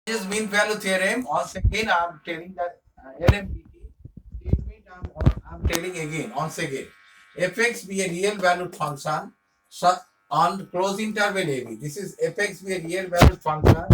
This mean value theorem. Once again, I am telling that LMPT statement. I'm telling again. Once again, fx be a real valued function on closed interval AB. This is fx be a real valued function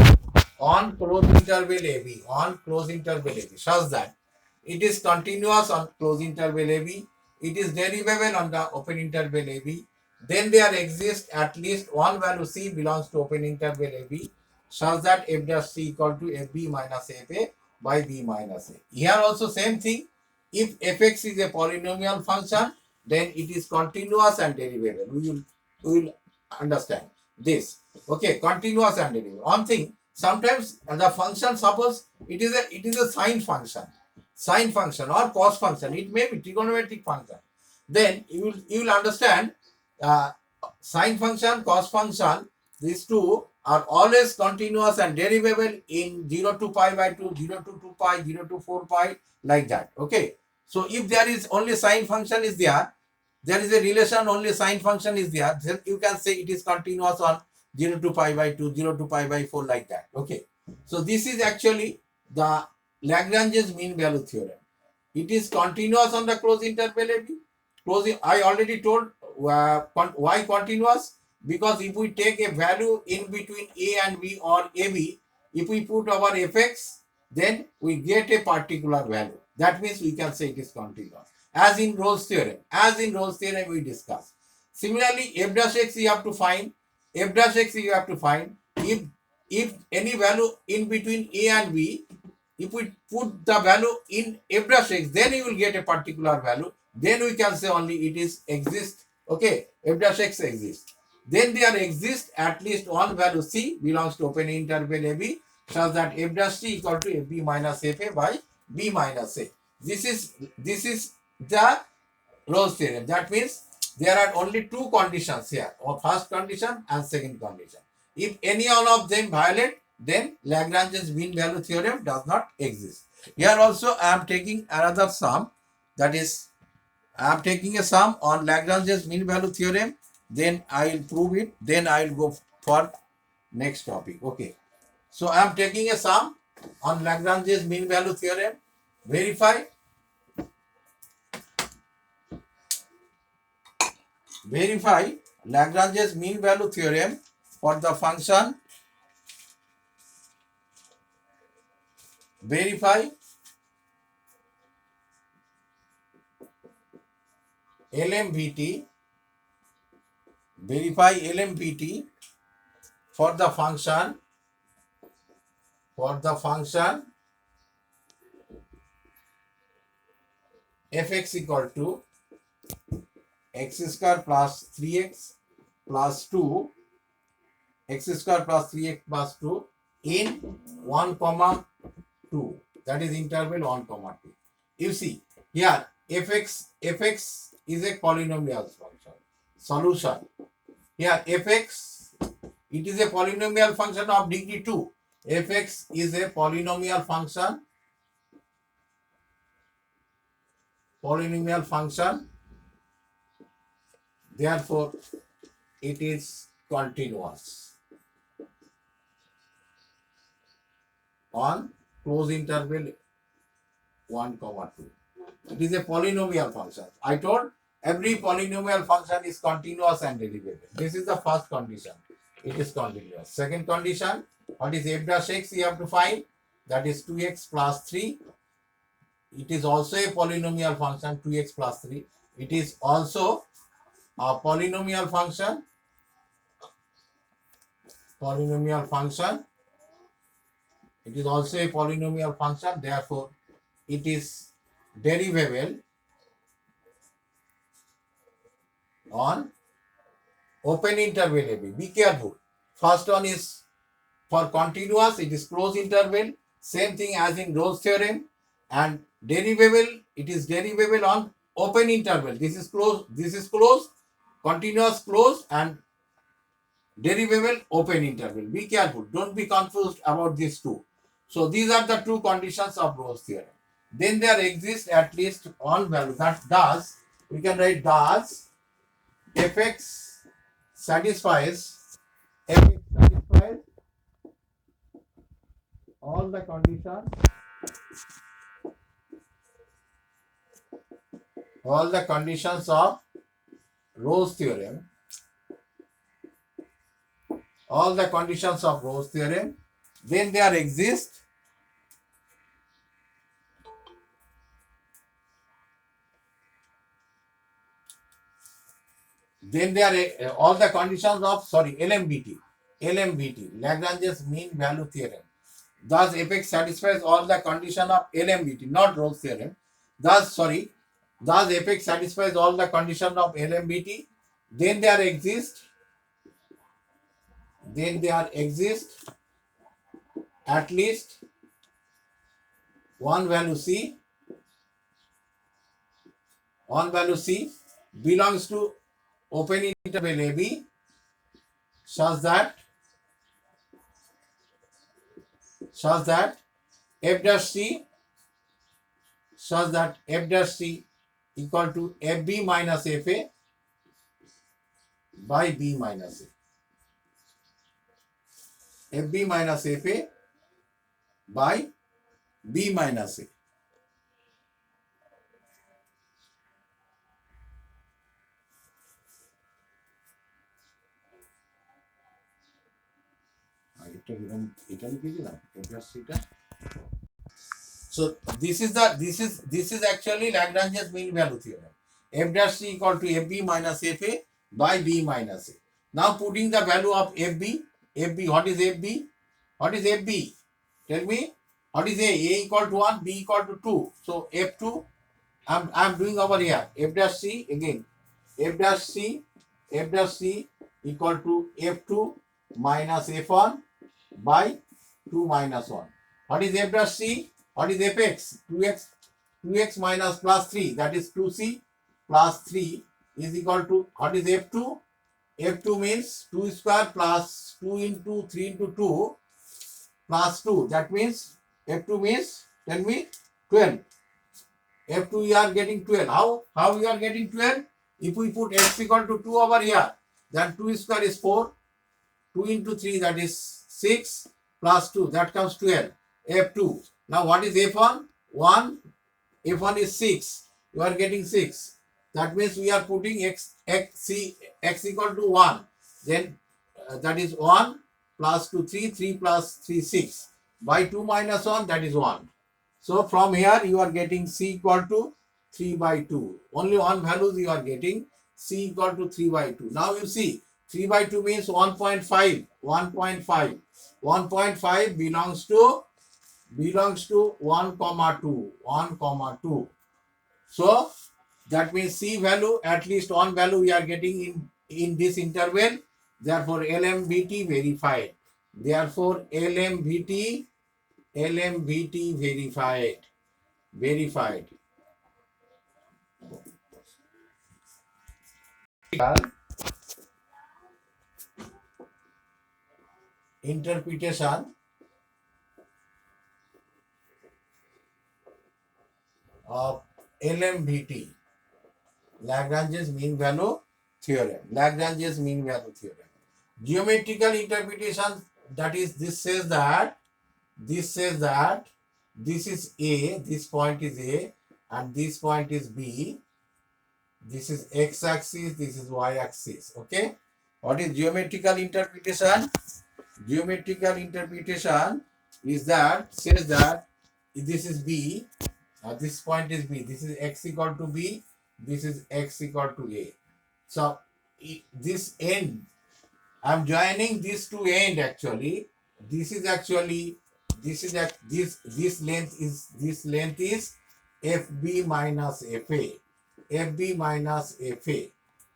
on closed interval AB. On closed interval AB, such that it is continuous on closed interval AB. It is derivable on the open interval AB. Then there exists at least one value C belongs to open interval AB such that f dash c equal to fb minus fa by b minus a. Here also same thing. If fx is a polynomial function, then it is continuous and derivable. We will understand this. Okay, continuous and derivable. One thing, sometimes the function, suppose it is a sine function or cos function. It may be trigonometric function. Then you will understand uh, sine function, cos function. These two are always continuous and derivable in 0 to pi by 2, 0 to 2 pi, 0 to 4 pi, like that. Okay. So if there is only sine function is there is a relation only sine function is there, then you can say it is continuous on 0 to pi by 2, 0 to pi by 4, like that. Okay. So this is actually the Lagrange's mean value theorem. It is continuous on the closed interval AB. I already told why continuous, because if we take a value in between a and b or ab, if we put our fx, then we get a particular value. That means we can say it is continuous, as in Rolle's theorem we discussed. Similarly, f dash x you have to find, if any value in between a and b, if we put the value in f dash x, then you will get a particular value. Then we can say only it is exist. Okay, f dash x exists. Then there exists at least one value c belongs to open interval AB, such that f dash c equal to fb minus fa by b minus a. This is the Rolle's theorem. That means there are only two conditions here, or first condition and second condition. If any one of them violate, then Lagrange's mean value theorem does not exist. Here also I am taking another sum, that is I am taking a sum on Lagrange's mean value theorem, then I will prove it, then I will go for next topic. Okay. So I am taking a sum on Lagrange's mean value theorem. Verify Lagrange's mean value theorem for the function. Verify LMVT. Verify LMVT for the function fx equal to x square plus 3x plus 2, x square plus 3x plus 2 in 1 comma 2, that is interval 1 comma 2. You see here fx is a polynomial function. Solution, here fx, it is a polynomial function of degree 2. Fx is a polynomial function therefore it is continuous on closed interval 1 comma 2. It is a polynomial function. I told every polynomial function is continuous and derivable. This is the first condition. It is continuous. Second condition, what is f dash x you have to find, that is 2x plus 3. It is also a polynomial function, 2x plus 3. It is also a polynomial function. It is also a polynomial function, therefore it is derivable on open interval AB. Be careful. First one is for continuous, it is closed interval, same thing as in Rolle's theorem, and derivable, it is derivable on open interval. This is closed, continuous closed, and derivable open interval. Be careful, don't be confused about these two. So these are the two conditions of Rolle's theorem. Then there exists at least one value, that does, we can write does fx satisfies all the conditions, of Rolle's theorem, all the conditions of Rolle's theorem, then there exist all the conditions of LMBT, Lagrange's mean value theorem. Thus Fx satisfies all the condition of LMBT, not Rolle's theorem. Thus Fx satisfies all the condition of LMBT. Then there exist at least one value C belongs to open interval AB such that f dash C equal to FB minus FA by B minus A. FB minus FA by B minus A. So this is actually Lagrange's mean value theorem. F dash C equal to FB minus FA by B minus A. Now putting the value of FB, what is FB? Tell me, what is A? A equal to 1, B equal to 2. So F2, I'm doing over here. F dash C again. F dash C equal to F2 minus F1 by 2 minus 1. What is F dash C? What is Fx? 2x minus plus 3, that is 2c plus 3 is equal to, what is F2? F2 means 2 square plus 2 into 3 into 2 plus 2. That means F2 means, tell me, 12. F2 you are getting 12. How you are getting 12? If we put x equal to 2 over here, then 2 square is 4. 2 into 3, that is 6 plus 2, that comes 12. F2. Now what is F1? 1. F1 is 6. You are getting 6. That means we are putting x equal to 1. Then that is 1 plus 2, 3. 3 plus 3, 6. By 2 minus 1, that is 1. So from here you are getting C equal to 3 by 2. Only one values you are getting. C equal to 3 by 2. Now you see 3 by 2 means 1.5. 1.5. 1.5 belongs to 1 comma 2. 1 comma 2. So that means C value, at least one value we are getting in this interval. Therefore LMBT verified. Therefore LMBT verified. Interpretation of LMBT, Lagrange's mean value theorem. Geometrical interpretation, that is, this says that this is A, this point is A, and this point is B. This is x-axis, this is y-axis. Okay. What is geometrical interpretation? Geometrical interpretation is that says that this is B, this point is B, this is x equal to B, this is x equal to A. So this end, I am joining these two end actually. This length is FB minus FA. FB minus FA.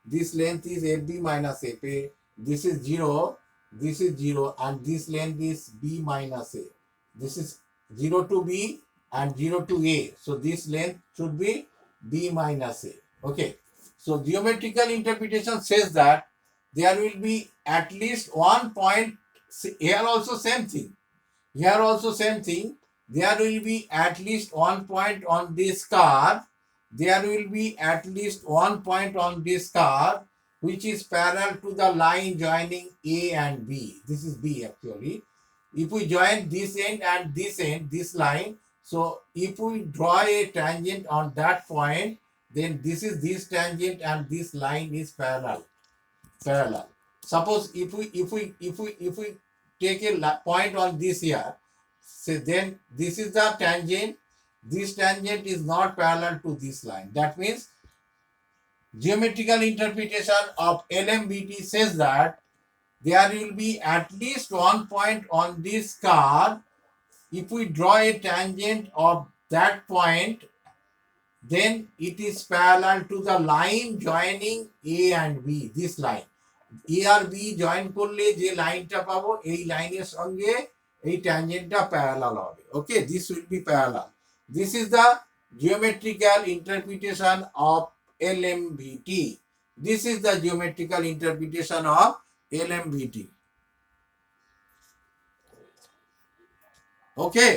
This length is FB minus FA. This is 0. This is 0, and this length is B minus A. This is 0 to B and 0 to A. So this length should be B minus A. Okay. So geometrical interpretation says that there will be at least one point. Here also same thing. There will be at least one point on this curve. Which is parallel to the line joining A and B. This is B actually. if we join this end and this end, this line, so if we draw a tangent on that point, then this is this tangent and this line is parallel. Suppose if we take a point on this here, so then this is the tangent. This tangent is not parallel to this line. That means geometrical interpretation of LMBT says that there will be at least one point on this curve. If we draw a tangent of that point, then it is parallel to the line joining A and B, this line. A আর B join করলে যে লাইনটা পাবো এই লাইনের সঙ্গে এই ট্যানজেন্টটা প্যারালাল হবে। Okay, this will be parallel. This is the geometrical interpretation of LMBT. This is the geometrical interpretation of LMBT. Okay.